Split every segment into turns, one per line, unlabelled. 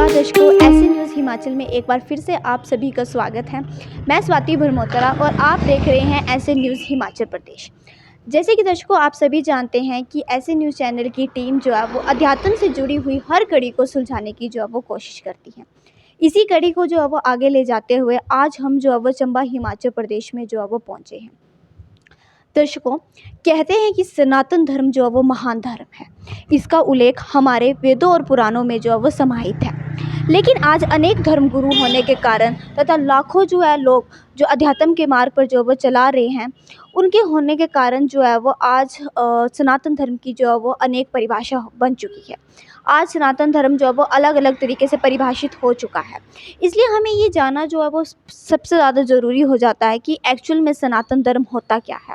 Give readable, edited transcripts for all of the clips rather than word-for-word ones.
नमस्कार दर्शकों, ऐसे न्यूज़ हिमाचल में एक बार फिर से आप सभी का स्वागत है। मैं स्वाति भरमोत्रा और आप देख रहे हैं ऐसे न्यूज़ हिमाचल प्रदेश। जैसे कि दर्शकों आप सभी जानते हैं कि ऐसे न्यूज़ चैनल की टीम जो है वो अध्यात्म से जुड़ी हुई हर कड़ी को सुलझाने की जो है वो कोशिश करती है। इसी कड़ी को जो है वो आगे ले जाते हुए आज हम जो है वो चंबा हिमाचल प्रदेश में जो है वो पहुँचे हैं। दर्शकों, कहते हैं कि सनातन धर्म जो है वो महान धर्म है। इसका उल्लेख हमारे वेदों और पुराणों में जो है वो समाहित है। लेकिन आज अनेक धर्मगुरु होने के कारण तथा लाखों जो है लोग जो अध्यात्म के मार्ग पर जो वो चला रहे हैं, उनके होने के कारण जो है वो आज सनातन धर्म की जो है वो अनेक परिभाषा बन चुकी है। आज सनातन धर्म जो है वो अलग अलग तरीके से परिभाषित हो चुका है। इसलिए हमें ये जानना जो है वो सबसे ज़्यादा ज़रूरी हो जाता है कि एक्चुअल में सनातन धर्म होता क्या है,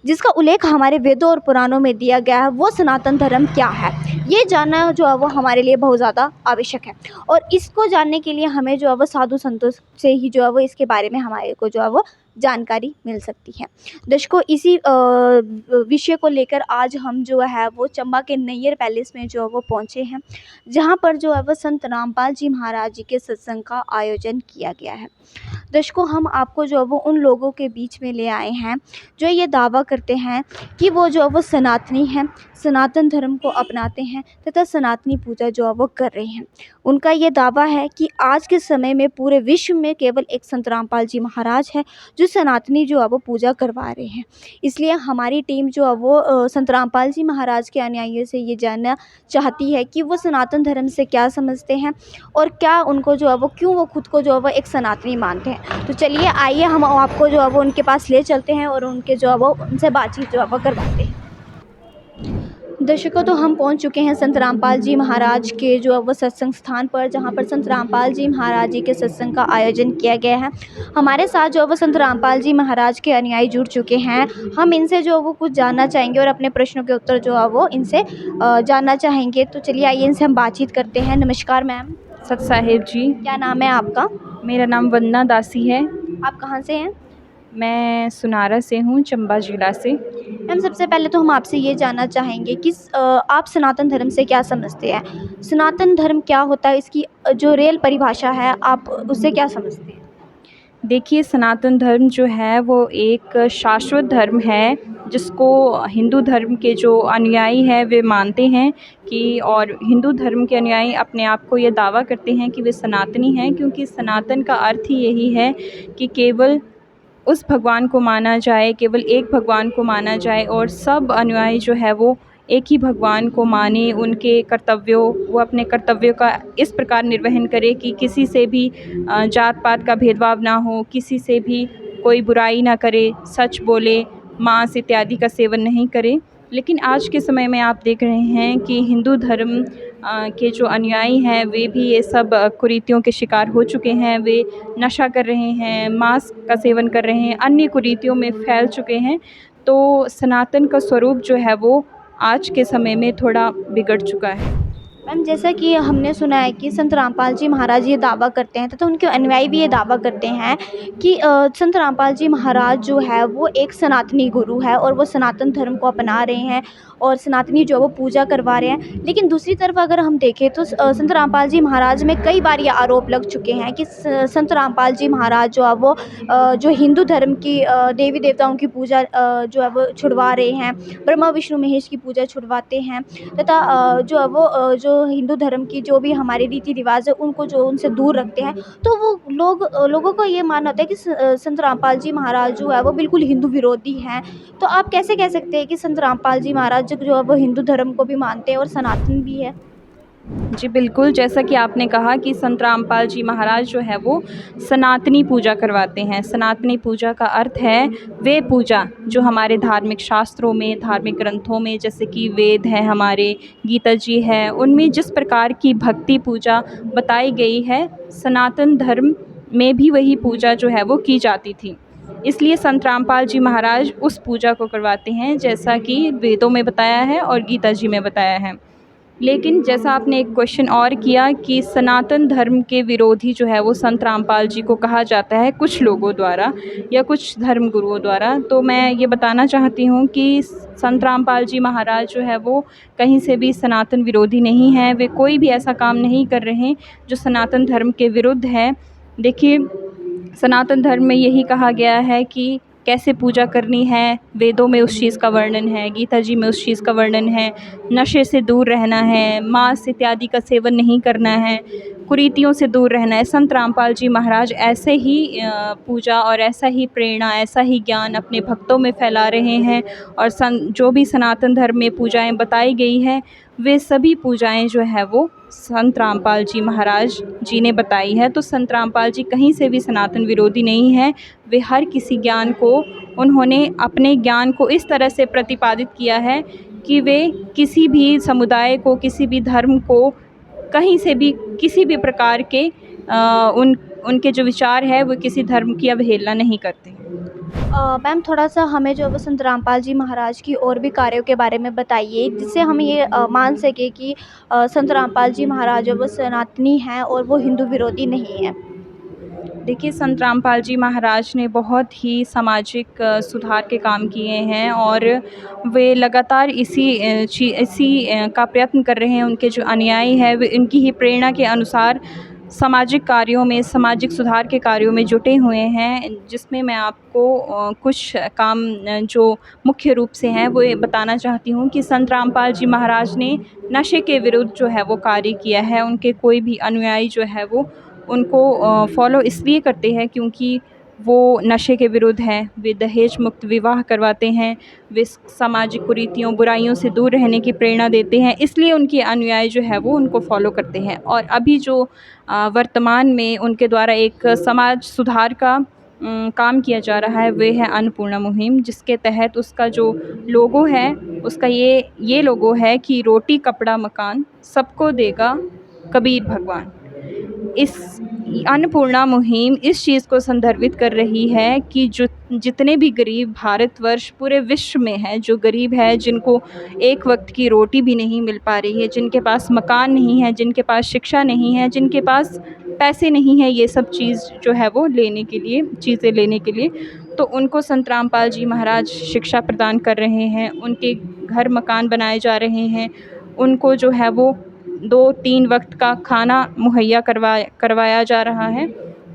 जिसका उल्लेख हमारे वेदों और पुराणों में दिया गया है। वो सनातन धर्म क्या है, ये जानना जो है वो हमारे लिए बहुत ज़्यादा आवश्यक है। और इसको जानने के लिए हमें जो है वो साधु संतों से ही जो है वो इसके बारे में हमारे को जो है वो जानकारी मिल सकती है। दर्शकों, इसी विषय को लेकर आज हम जो है वो चंबा के नैयर पैलेस में जो है वो पहुँचे हैं, जहाँ पर जो है वो संत रामपाल जी महाराज जी के सत्संग का आयोजन किया गया है। दर्शकों, हम आपको जो है वो उन लोगों के बीच में ले आए हैं जो ये दावा करते हैं कि वो जो है वो सनातनी हैं, सनातन धर्म को अपनाते हैं तथा सनातनी पूजा जो है वो कर रहे हैं। उनका ये दावा है कि आज के समय में पूरे विश्व में केवल एक संत रामपाल जी महाराज है जो सनातनी जो है वो पूजा करवा रहे हैं। इसलिए हमारी टीम जो है वो संत रामपाल जी महाराज के अनुयायियों से ये जानना चाहती है कि वो सनातन धर्म से क्या समझते हैं और क्या उनको जो है वो क्यों वो खुद को जो है वो एक सनातनी मानते हैं। तो चलिए आइए हम आपको जो है वो उनके पास ले चलते हैं और उनके जो है वो उनसे बातचीत जो है वो करवाते हैं। दर्शकों, तो हम पहुंच चुके हैं संत रामपाल जी महाराज के जो है वो सत्संग स्थान पर, जहां पर संत रामपाल जी महाराज जी के सत्संग का आयोजन किया गया है। हमारे साथ जो है वो संत रामपाल जी महाराज के अनुयायी जुड़ चुके हैं। हम इनसे जो है वो कुछ जानना चाहेंगे और अपने प्रश्नों के उत्तर जो है वो इनसे जानना चाहेंगे। तो चलिए आइए इनसे हम बातचीत करते हैं। नमस्कार मैम।
सत साहेब जी।
क्या नाम है आपका?
मेरा नाम वंदना दासी है।
आप कहाँ से हैं?
मैं सुनारा से हूँ, चंबा जिला से।
मैम, सबसे पहले तो हम आपसे ये जानना चाहेंगे कि आप सनातन धर्म से क्या समझते हैं? सनातन धर्म क्या होता है? इसकी जो रियल परिभाषा है आप उससे क्या समझते हैं?
देखिए, सनातन धर्म जो है वो एक शाश्वत धर्म है जिसको हिंदू धर्म के जो अनुयायी हैं वे मानते हैं कि, और हिंदू धर्म के अनुयायी अपने आप को ये दावा करते हैं कि वे सनातनी हैं, क्योंकि सनातन का अर्थ ही यही है कि केवल उस भगवान को माना जाए, केवल एक भगवान को माना जाए और सब अनुयायी जो है वो एक ही भगवान को माने। उनके कर्तव्यों वो अपने कर्तव्यों का इस प्रकार निर्वहन करे कि किसी से भी जात पात का भेदभाव ना हो, किसी से भी कोई बुराई ना करे, सच बोले, मांस इत्यादि का सेवन नहीं करे। लेकिन आज के समय में आप देख रहे हैं कि हिंदू धर्म के जो अनुयायी हैं वे भी ये सब कुरीतियों के शिकार हो चुके हैं। वे नशा कर रहे हैं, मांस का सेवन कर रहे हैं, अन्य कुरीतियों में फैल चुके हैं। तो सनातन का स्वरूप जो है वो आज के समय में थोड़ा बिगड़ चुका है।
मैम, जैसा कि हमने सुना है कि संत रामपाल जी महाराज ये दावा करते हैं तथा उनके अनुयायी भी ये दावा करते हैं कि संत रामपाल जी महाराज जो है वो एक सनातनी गुरु है और वो सनातन धर्म को अपना रहे हैं और सनातनी जो वो पूजा करवा रहे हैं। लेकिन दूसरी तरफ अगर हम देखें तो संत रामपाल जी महाराज में कई बार ये आरोप लग चुके हैं कि संत रामपाल जी महाराज जो है वो जो हिंदू धर्म की देवी देवताओं की पूजा जो है वो छुड़वा रहे हैं, ब्रह्मा विष्णु महेश की पूजा छुड़वाते हैं तथा जो है वो जो हिंदू धर्म की जो भी हमारे रीति रिवाज है उनको जो उनसे दूर रखते हैं। तो वो लोगों का ये मानना होता है कि संत रामपाल जी महाराज जो है वो बिल्कुल हिंदू विरोधी हैं। तो आप कैसे कह सकते हैं कि संत रामपाल जी महाराज जो है वो हिंदू धर्म को भी मानते हैं और सनातन भी है?
जी बिल्कुल, जैसा कि आपने कहा कि संत रामपाल जी महाराज जो है वो सनातनी पूजा करवाते हैं। सनातनी पूजा का अर्थ है वे पूजा जो हमारे धार्मिक शास्त्रों में, धार्मिक ग्रंथों में, जैसे कि वेद है, हमारे गीता जी है, उनमें जिस प्रकार की भक्ति पूजा बताई गई है, सनातन धर्म में भी वही पूजा जो है वो की जाती थी। इसलिए संत रामपाल जी महाराज उस पूजा को करवाते हैं जैसा कि वेदों में बताया है और गीता जी में बताया है। लेकिन जैसा आपने एक क्वेश्चन और किया कि सनातन धर्म के विरोधी जो है वो संत रामपाल जी को कहा जाता है कुछ लोगों द्वारा या कुछ धर्म गुरुओं द्वारा, तो मैं ये बताना चाहती हूँ कि संत रामपाल जी महाराज जो है वो कहीं से भी सनातन विरोधी नहीं हैं। वे कोई भी ऐसा काम नहीं कर रहे हैं जो सनातन धर्म के विरुद्ध है। देखिए, सनातन धर्म में यही कहा गया है कि कैसे पूजा करनी है, वेदों में उस चीज़ का वर्णन है, गीता जी में उस चीज़ का वर्णन है, नशे से दूर रहना है, मांस इत्यादि का सेवन नहीं करना है, कुरीतियों से दूर रहना है। संत रामपाल जी महाराज ऐसे ही पूजा और ऐसा ही प्रेरणा, ऐसा ही ज्ञान अपने भक्तों में फैला रहे हैं। और जो भी सनातन धर्म में पूजाएँ बताई गई हैं, वे सभी पूजाएँ जो है वो संत रामपाल जी महाराज जी ने बताई है। तो संत रामपाल जी कहीं से भी सनातन विरोधी नहीं हैं। वे हर किसी ज्ञान को, उन्होंने अपने ज्ञान को इस तरह से प्रतिपादित किया है कि वे किसी भी समुदाय को, किसी भी धर्म को, कहीं से भी किसी भी प्रकार के उनके जो विचार है वो किसी धर्म की अवहेलना नहीं करते।
मैम थोड़ा-सा हमें जो है वो संत रामपाल जी महाराज की और भी कार्यों के बारे में बताइए, जिससे हम ये मान सकें कि संत रामपाल जी महाराज जो वो सनातनी हैं और वो हिंदू विरोधी नहीं हैं।
देखिए, संत रामपाल जी महाराज ने बहुत ही सामाजिक सुधार के काम किए हैं और वे लगातार इसी का प्रयत्न कर रहे हैं। उनके जो अनुयायी हैं वे इनकी ही प्रेरणा के अनुसार सामाजिक कार्यों में, सामाजिक सुधार के कार्यों में जुटे हुए हैं, जिसमें मैं आपको कुछ काम जो मुख्य रूप से हैं वो ये बताना चाहती हूँ कि संत रामपाल जी महाराज ने नशे के विरुद्ध जो है वो कार्य किया है। उनके कोई भी अनुयायी जो है वो उनको फॉलो इसलिए करते हैं क्योंकि वो नशे के विरुद्ध हैं, वे दहेज मुक्त विवाह करवाते हैं, वे सामाजिक कुरीतियों, बुराइयों से दूर रहने की प्रेरणा देते हैं, इसलिए उनके अनुयायी जो है वो उनको फॉलो करते हैं। और अभी जो वर्तमान में उनके द्वारा एक समाज सुधार का काम किया जा रहा है, वे है अन्नपूर्णा मुहिम, जिसके तहत उसका जो लोगो है, उसका ये लोगो है कि रोटी कपड़ा मकान सबको देगा कबीर भगवान। इस अन्नपूर्णा मुहिम इस चीज़ को संदर्भित कर रही है कि जो जितने भी गरीब भारतवर्ष पूरे विश्व में हैं, जो गरीब है, जिनको एक वक्त की रोटी भी नहीं मिल पा रही है, जिनके पास मकान नहीं है, जिनके पास शिक्षा नहीं है, जिनके पास पैसे नहीं है ये सब चीज़ जो है वो लेने के लिए, चीज़ें लेने के लिए, तो उनको संत रामपाल जी महाराज शिक्षा प्रदान कर रहे हैं, उनके घर मकान बनाए जा रहे हैं, उनको जो है वो 2-3 वक्त का खाना मुहैया करवाया जा रहा है।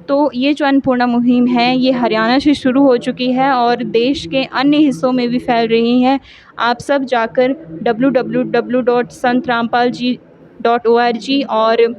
तो ये जो अन्नपूर्णा मुहिम है, ये हरियाणा से शुरू हो चुकी है और देश के अन्य हिस्सों में भी फैल रही है। आप सब जाकर www.santrampalji.org और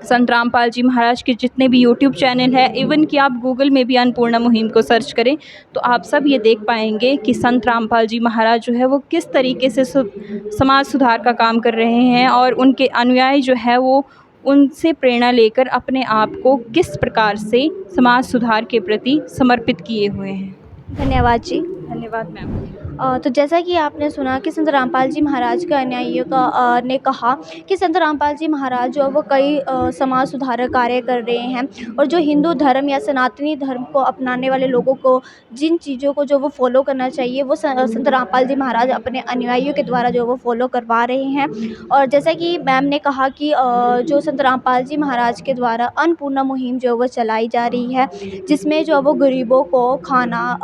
संत रामपाल जी महाराज के जितने भी यूट्यूब चैनल है, इवन कि आप गूगल में भी अन्नपूर्णा मुहिम को सर्च करें, तो आप सब ये देख पाएंगे कि संत रामपाल जी महाराज जो है वो किस तरीके से समाज सुधार का काम कर रहे हैं और उनके अनुयायी जो है वो उनसे प्रेरणा लेकर अपने आप को किस प्रकार से समाज सुधार के प्रति समर्पित किए हुए हैं।
धन्यवाद जी।
धन्यवाद मैम।
तो जैसा कि आपने सुना कि संत रामपाल जी महाराज के अनुयायियों का ने कहा कि संत रामपाल जी महाराज जो वो कई समाज सुधारक कार्य कर रहे हैं और जो हिंदू धर्म या सनातनी धर्म को अपनाने वाले लोगों को जिन चीज़ों को जो वो फॉलो करना चाहिए वो संत रामपाल जी महाराज अपने अनुयायियों के द्वारा जो वो फॉलो करवा रहे हैं। और जैसा कि मैम ने कहा कि जो संत रामपाल जी महाराज के द्वारा अन्नपूर्णा मुहिम जो वो चलाई जा रही है, जिसमें जो वो गरीबों को खाना,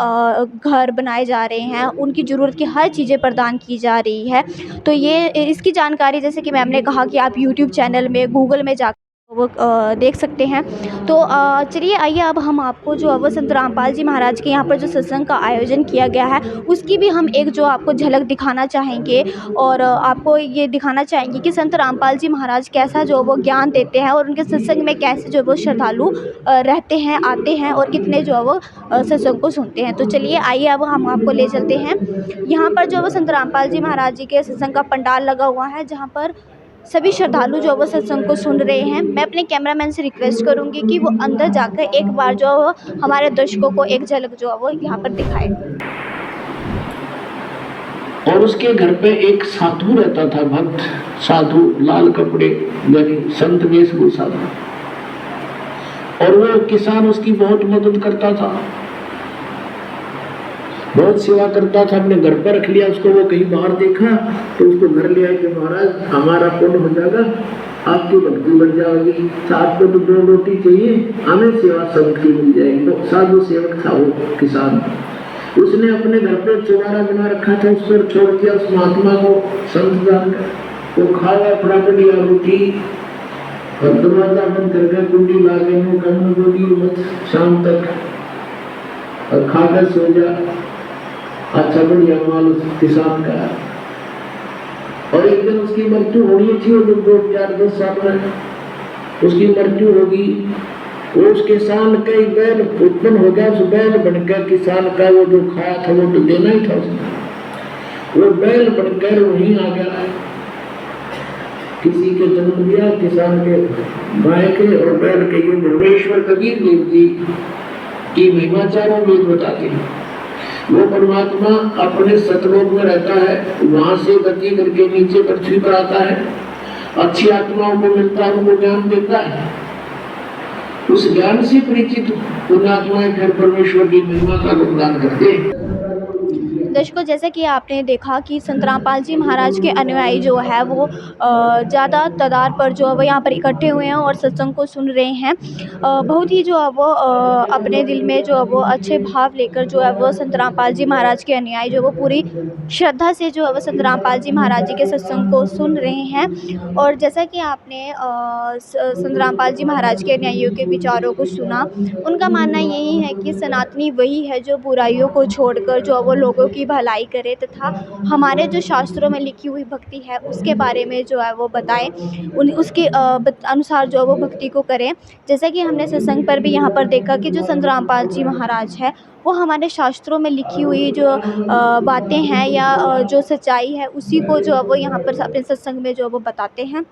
घर बनाए जा रहे हैं, उनकी ज़रूरत की हर चीज़ें प्रदान की जा रही है। तो ये इसकी जानकारी जैसे कि मैम ने कहा कि आप यूट्यूब चैनल में, गूगल में जाकर वो देख सकते हैं। तो चलिए आइए अब हम आपको जो है वो संत रामपाल जी महाराज के यहाँ पर जो सत्संग का आयोजन किया गया है, उसकी भी हम एक जो आपको झलक दिखाना चाहेंगे और आपको ये दिखाना चाहेंगे कि संत रामपाल जी महाराज कैसा जो वो ज्ञान देते हैं और उनके सत्संग में कैसे जो वो श्रद्धालु रहते हैं, आते हैं और कितने जो है वो सत्संग को सुनते हैं। तो चलिए आइए अब हम आपको ले चलते हैं। यहाँ पर जो वो संत रामपाल जी महाराज जी के सत्संग का पंडाल लगा हुआ है, जहाँ पर सभी श्रद्धालु जो वो सत्संग को सुन रहे हैं। मैं अपने कैमरामैन से रिक्वेस्ट करूंगी कि वो अंदर जाकर एक बार जो हमारे दर्शकों को एक झलक जो है वो यहाँ पर दिखाए।
और उसके घर पे एक साधु रहता था, भक्त साधु, लाल कपड़े यानी संत वेशभूषा था, और वो किसान उसकी बहुत मदद करता था। बहुत सेवा करता था, अपने घर पर रख लिया उसको। वो कहीं बाहर देखा तो उसको घर ले आए कि महाराज हमारा पुण्य हो जाएगा, आपकी भक्ति बन जाएगी, आपको तो 2 रोटी चाहिए, हमें सेवा संत की मिल जाएगी। तो साधु सेवक था वो किसान, उसने अपने घर पे चौबारा बना रखा था, उस पर छोड़ दिया उस महात्मा को संत जानकर। वो खाया फटाफट लिया रोटी और दरवाजा बंद करके कुंडी लागे मत शाम तक और खाकर सो जा। अच्छा बढ़िया माल किसान का। और एक दिन उसकी मृत्यु होनी थी, वो 2010 साल में उसकी मृत्यु होगी। वो उस किसान का ही बैल उत्पन्न हो गया, उस बैल बनकर किसान का वो जो खाया था वो तो देना ही था उसने। वो बैल बनकर वहीं आ गया, किसी के जन्म दिया, किसान के गाय के और बैल के। ये धर्मेश्वर कबीर देव जी की महिमा चारों वेद बताते हैं। वो परमात्मा अपने सतलोक में रहता है, वहां से गति करके नीचे पृथ्वी पर आता है, अच्छी आत्माओं को मिलता है, उनको ज्ञान देता है। उस ज्ञान से परिचित पुण्यात्माएं फिर परमेश्वर की महिमा का गुणगान करते हैं।
दर्शकों, जैसे कि आपने देखा कि संत रामपाल जी महाराज के अनुयायी जो है वो ज़्यादा तादाद पर जो है वो यहाँ पर इकट्ठे हुए हैं और सत्संग को सुन रहे हैं। बहुत ही जो है वो अपने दिल में जो है वो अच्छे भाव लेकर जो है वो संत रामपाल जी महाराज के अनुयायी जो है वो पूरी श्रद्धा से जो है वो संत रामपाल जी महाराज जी के सत्संग को सुन रहे हैं। और जैसा कि आपने संत रामपाल जी महाराज के अनुयायियों के विचारों को सुना, उनका मानना यही है कि सनातनी वही है जो बुराइयों को छोड़कर जो है वो लोगों की भलाई करे तथा हमारे जो शास्त्रों में लिखी हुई भक्ति है उसके बारे में जो है वो बताएं, उसके अनुसार जो है वो भक्ति को करें। जैसा कि हमने सत्संग पर भी यहाँ पर देखा कि जो संत रामपाल जी महाराज है वो हमारे शास्त्रों में लिखी हुई जो बातें हैं या जो सच्चाई है उसी को जो है वो यहाँ पर अपने सत्संग में जो है वो बताते हैं।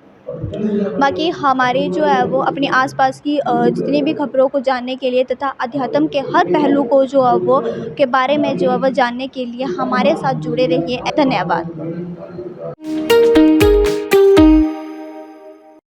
बाकी हमारे जो है वो अपने आसपास की जितनी भी खबरों को जानने के लिए तथा अध्यात्म के हर पहलू को जो है वो के बारे में जो है वो जानने के लिए हमारे साथ जुड़े रहिए। धन्यवाद।